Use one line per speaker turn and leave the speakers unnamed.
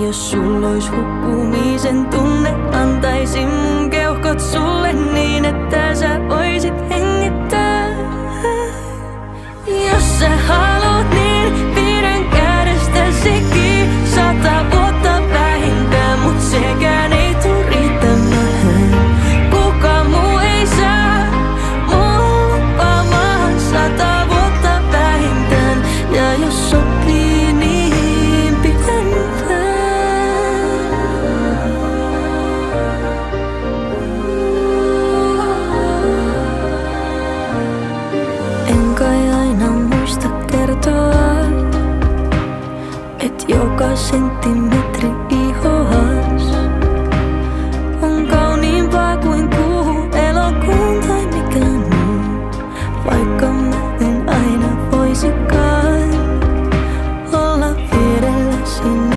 Jos sulla ois hukkumisen tunne, antaisin mun keuhkot sulle niin, että sä voisit hengittää. Jos sä haluut, niin pidän kädestäsi kiinni 100 vuotta vähintään, mut sekään ei tuu riittämään. Kukaan muu ei saa mun lupaamaan 100 vuotta vähintään, ja jos sopii, niin pidempään. En kai aina muista kertoa, et joka senttimetri